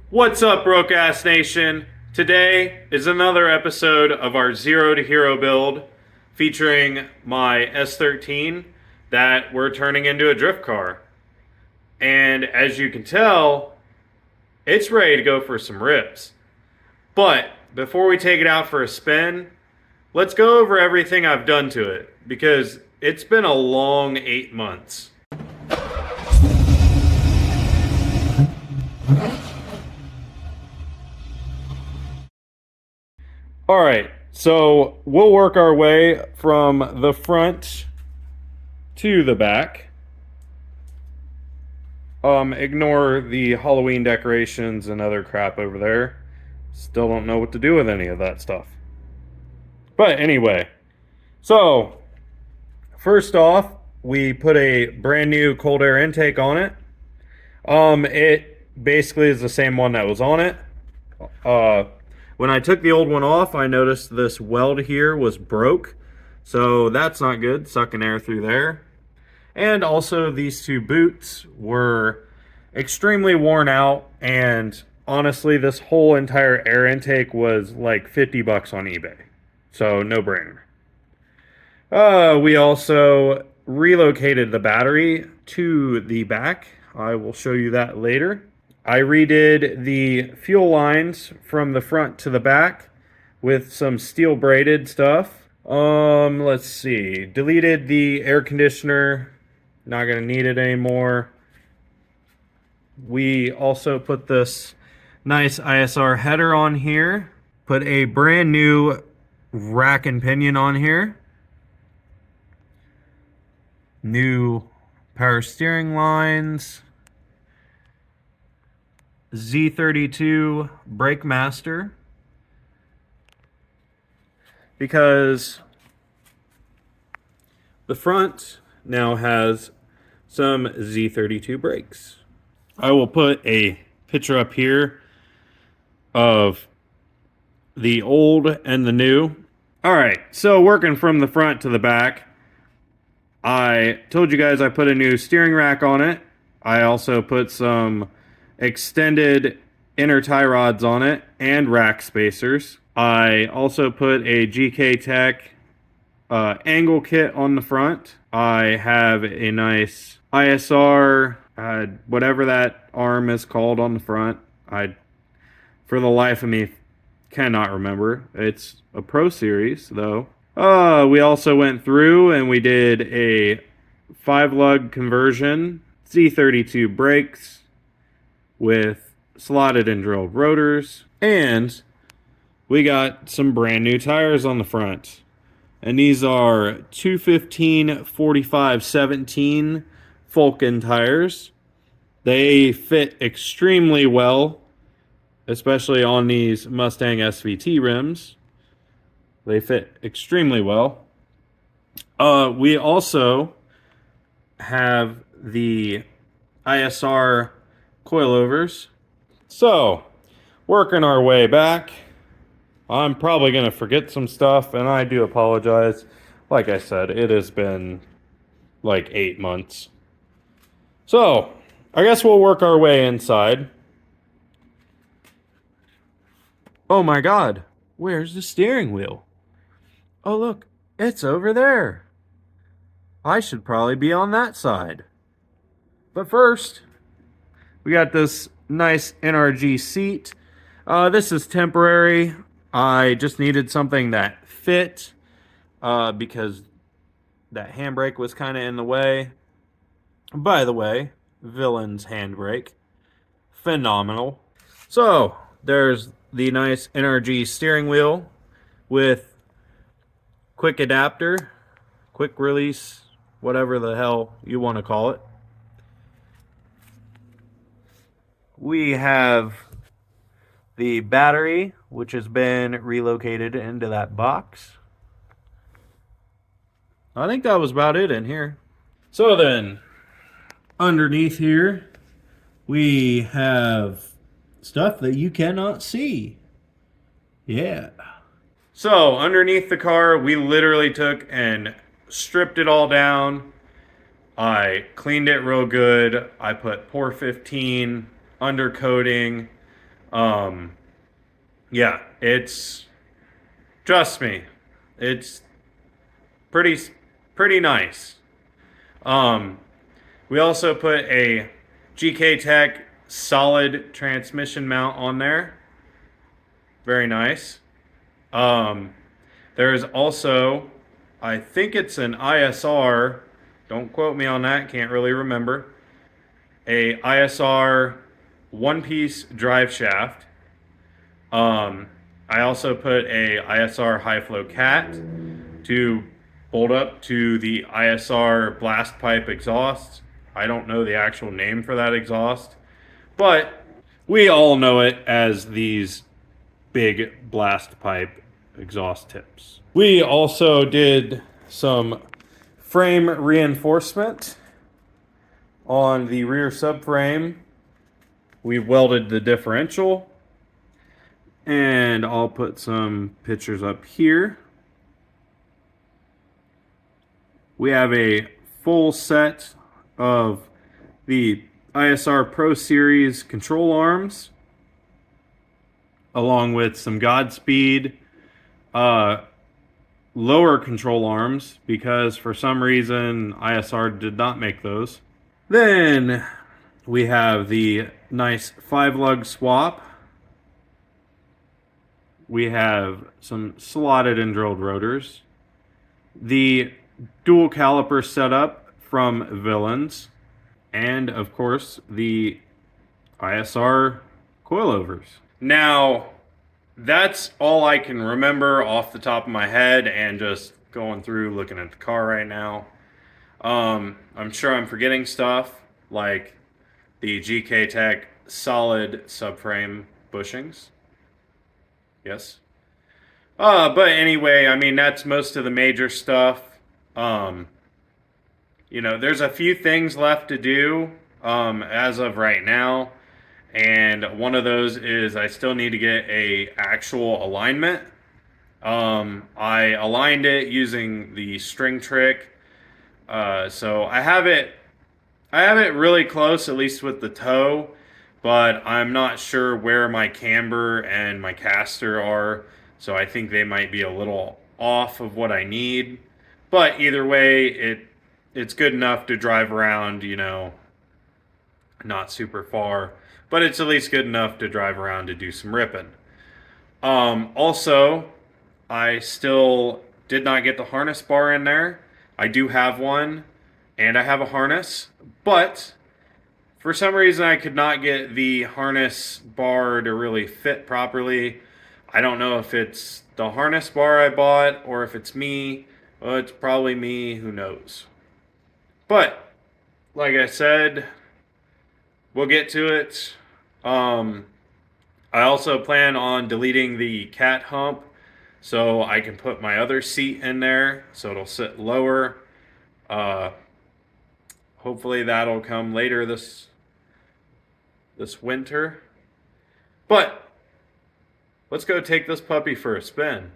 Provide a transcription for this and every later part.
What's up, Broke Ass Nation? Today is another episode of our Zero to Hero build featuring my S13 that we're turning into a drift car. And as you can tell, it's ready to go for some rips. But before we take it out for a spin, let's go over everything I've done to it because it's been a long 8 months. All right, so we'll work our way from the front to the back. Ignore the Halloween decorations and other crap over there. Still don't know what to do with any of that stuff. But anyway, so first off, we put a brand new cold air intake on it. It basically is the same one that was on it. When I took the old one off, I noticed this weld here was broke. So that's not good, sucking air through there. And also these two boots were extremely worn out, and honestly this whole entire air intake was like 50 bucks on eBay. So no brainer. We also relocated the battery to the back. I will show you that later. I redid the fuel lines from the front to the back with some steel braided stuff. Let's see. Deleted the air conditioner. Not going to need it anymore. We also put this nice ISR header on here. Put a brand new rack and pinion on here. New power steering lines. S13 brake master, because the front now has some S13 brakes. I will put a picture up here of the old and the new. Alright, so working from the front to the back, I told you guys I put a new steering rack on it. I also put some extended inner tie rods on it and rack spacers. I also put a GK Tech angle kit on the front. I have a nice ISR, whatever that arm is called on the front. For the life of me, cannot remember. It's a Pro Series, though. We also went through and we did a 5-lug conversion, S13 brakes, with slotted and drilled rotors, and we got some brand new tires on the front, and these are 215/45/17 Vulcan tires. They fit extremely well, especially on these Mustang SVT rims. They fit extremely well. We also have the ISR coilovers. So, working our way back, I'm probably going to forget some stuff, and I do apologize. Like I said, it has been like 8 months. So, I guess we'll work our way inside. Oh my god, where's the steering wheel? Oh look, it's over there. I should probably be on that side. But first, we got this nice NRG seat. This is temporary. I just needed something that fit because that handbrake was kind of in the way. By the way, Villain's handbrake. Phenomenal. So, there's the nice NRG steering wheel with quick adapter, quick release, whatever the hell you want to call it. We have the battery, which has been relocated into that box. I think that was about it in here. So then, underneath here, we have stuff that you cannot see. Yeah. So, underneath the car, we literally took and stripped it all down. I cleaned it real good. I put POR 15 undercoating. Yeah, trust me, it's pretty pretty nice. Um, we also put a GK Tech solid transmission mount on there. Very nice. Um, there is also, I think it's an ISR. Don't quote me on that. Can't really remember. A ISR one-piece drive shaft. I also put a ISR high flow cat to bolt up to the ISR blast pipe exhaust. I don't know the actual name for that exhaust, but we all know it as these big blast pipe exhaust tips. We also did some frame reinforcement on the rear subframe. We welded the differential, and I'll put some pictures up here. We have a full set of the ISR Pro Series control arms, along with some Godspeed lower control arms, because for some reason ISR did not make those. Then we have the nice 5-lug swap. We have some slotted and drilled rotors. The dual caliper setup from Villains. And of course the ISR coilovers. Now, that's all I can remember off the top of my head and just going through looking at the car right now. I'm sure I'm forgetting stuff like the GK Tech solid subframe bushings. Yes. But anyway, I mean, that's most of the major stuff. There's a few things left to do as of right now. And one of those is I still need to get a actual alignment. I aligned it using the string trick. So I have it really close, at least with the toe, but I'm not sure where my camber and my caster are. So I think they might be a little off of what I need. But either way, it's good enough to drive around, not super far, but it's at least good enough to drive around to do some ripping. Also, I still did not get the harness bar in there. I do have one, and I have a harness, but for some reason I could not get the harness bar to really fit properly. I don't know if it's the harness bar I bought or if it's me. Well, it's probably me, who knows. But, like I said, we'll get to it. I also plan on deleting the cat hump so I can put my other seat in there so it'll sit lower. Hopefully that'll come later this winter. But let's go take this puppy for a spin.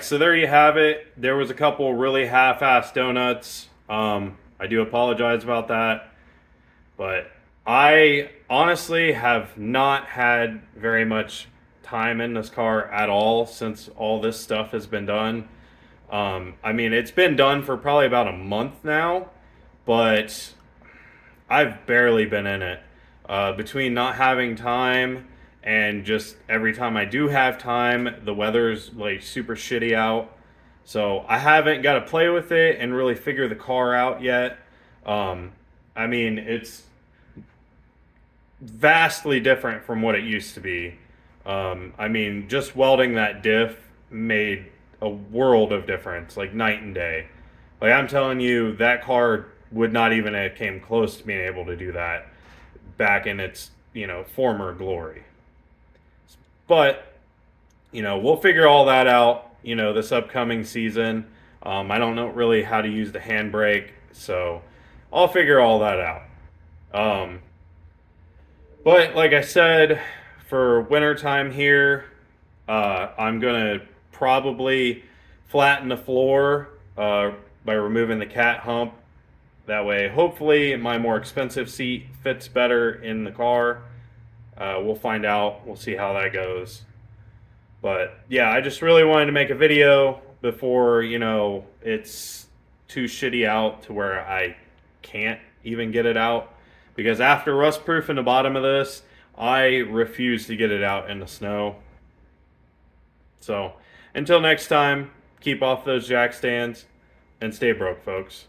So there you have it. There was a couple really half-assed donuts. I do apologize about that. But I honestly have not had very much time in this car at all since all this stuff has been done. I mean, it's been done for probably about a month now, but I've barely been in it. Between not having time and just every time I do have time, the weather's like super shitty out. So I haven't got to play with it and really figure the car out yet. Um, I mean, it's vastly different from what it used to be. I mean, just welding that diff made a world of difference, like night and day. Like I'm telling you, that car would not even have came close to being able to do that back in its former glory. But we'll figure all that out. This upcoming season. I don't know really how to use the handbrake, so I'll figure all that out. Um, but like I said, for wintertime here, I'm gonna probably flatten the floor by removing the cat hump. That way, hopefully, my more expensive seat fits better in the car. We'll find out. We'll see how that goes. But yeah, I just really wanted to make a video before, it's too shitty out to where I can't even get it out. Because after rust proofing the bottom of this, I refuse to get it out in the snow. So until next time, keep off those jack stands and stay broke, folks.